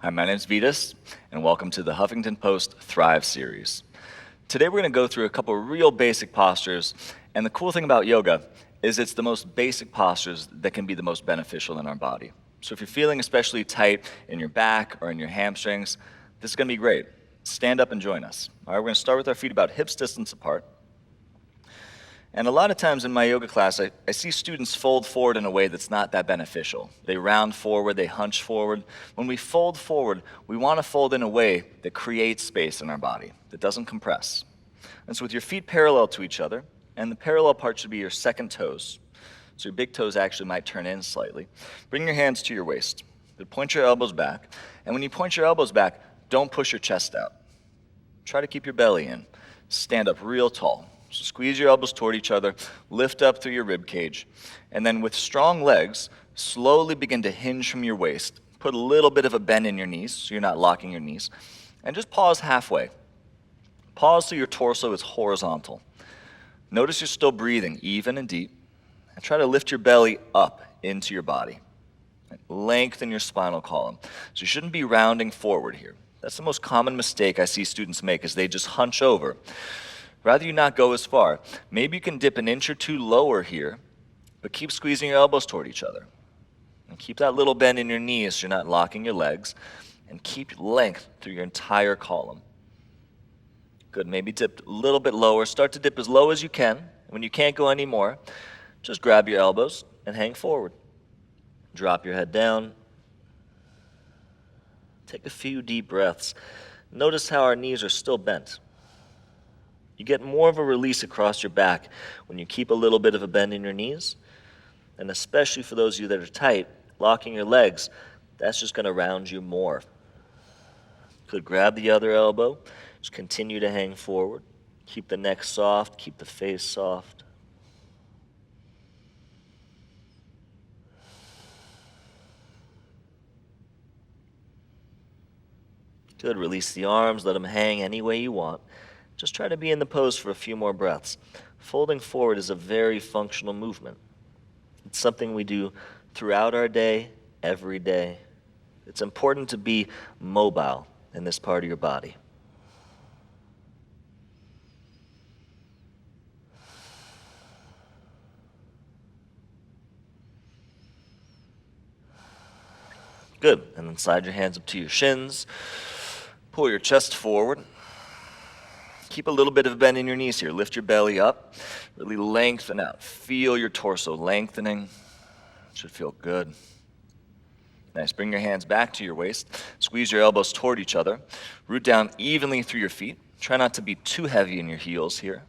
Hi, my name is Vitas, and welcome to the Huffington Post Thrive series. Today we're going to go through a couple of real basic postures, and the cool thing about yoga is it's the most basic postures that can be the most beneficial in our body. So if you're feeling especially tight in your back or in your hamstrings, this is going to be great. Stand up and join us. All right, we're going to start with our feet about hips distance apart. And a lot of times in my yoga class, I see students fold forward in a way that's not that beneficial. They round forward, they hunch forward. When we fold forward, we want to fold in a way that creates space in our body, that doesn't compress. And so with your feet parallel to each other, and the parallel part should be your second toes. So your big toes actually might turn in slightly. Bring your hands to your waist. Then point your elbows back. And when you point your elbows back, don't push your chest out. Try to keep your belly in. Stand up real tall. So squeeze your elbows toward each other, lift up through your rib cage, and then with strong legs, slowly begin to hinge from your waist. Put a little bit of a bend in your knees so you're not locking your knees, and just pause halfway. Pause so your torso is horizontal. Notice you're still breathing even and deep, and try to lift your belly up into your body. Lengthen your spinal column. So you shouldn't be rounding forward here. That's the most common mistake I see students make is they just hunch over. Rather you not go as far. Maybe you can dip an inch or two lower here, but keep squeezing your elbows toward each other. And keep that little bend in your knees so you're not locking your legs, and keep length through your entire column. Good, maybe dip a little bit lower. Start to dip as low as you can. When you can't go anymore, just grab your elbows and hang forward. Drop your head down. Take a few deep breaths. Notice how our knees are still bent. You get more of a release across your back when you keep a little bit of a bend in your knees. And especially for those of you that are tight, locking your legs, that's just going to round you more. Could grab the other elbow, just continue to hang forward. Keep the neck soft, keep the face soft. Good, release the arms, let them hang any way you want. Just try to be in the pose for a few more breaths. Folding forward is a very functional movement. It's something we do throughout our day, every day. It's important to be mobile in this part of your body. Good, and then slide your hands up to your shins. Pull your chest forward. Keep a little bit of a bend in your knees here. Lift your belly up. Really lengthen out. Feel your torso lengthening. Should feel good. Nice. Bring your hands back to your waist. Squeeze your elbows toward each other. Root down evenly through your feet. Try not to be too heavy in your heels here.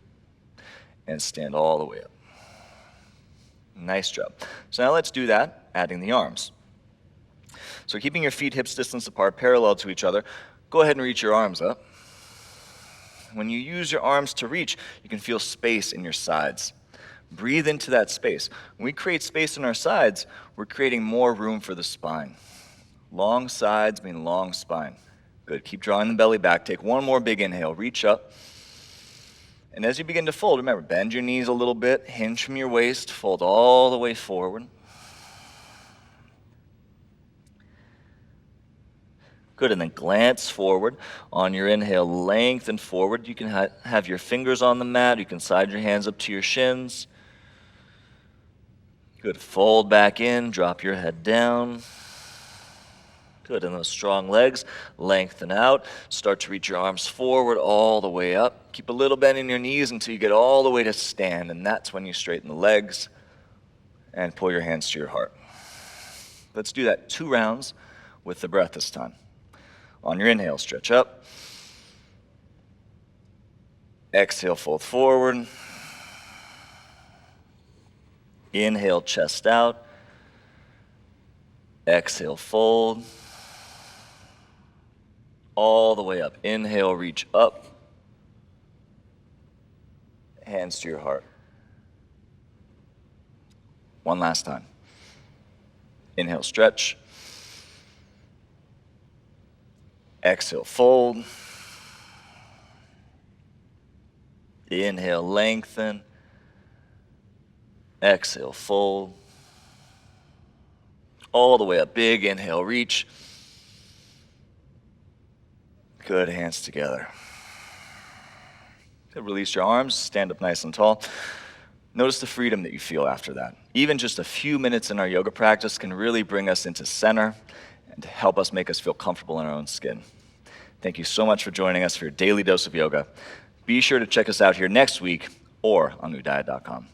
And stand all the way up. Nice job. So now let's do that, adding the arms. So keeping your feet hips distance apart, parallel to each other, go ahead and reach your arms up. When you use your arms to reach, you can feel space in your sides. Breathe into that space. When we create space in our sides, we're creating more room for the spine. Long sides mean long spine. Good. Keep drawing the belly back. Take one more big inhale. Reach up. And as you begin to fold, remember, bend your knees a little bit. Hinge from your waist. Fold all the way forward. Good, and then glance forward. On your inhale, lengthen forward. You can have your fingers on the mat. You can slide your hands up to your shins. Good, fold back in, drop your head down. Good, and those strong legs, lengthen out. Start to reach your arms forward all the way up. Keep a little bend in your knees until you get all the way to stand, and that's when you straighten the legs and pull your hands to your heart. Let's do that 2 rounds with the breath this time. On your inhale, stretch up. Exhale, fold forward. Inhale, chest out. Exhale, fold. All the way up. Inhale, reach up. Hands to your heart. One last time. Inhale, stretch. Exhale, fold. Inhale, lengthen. Exhale, fold. All the way up. Big inhale, reach. Good, hands together. Good, release your arms, stand up nice and tall. Notice the freedom that you feel after that. Even just a few minutes in our yoga practice can really bring us into center and help us make us feel comfortable in our own skin. Thank you so much for joining us for your daily dose of yoga. Be sure to check us out here next week or on newdiet.com.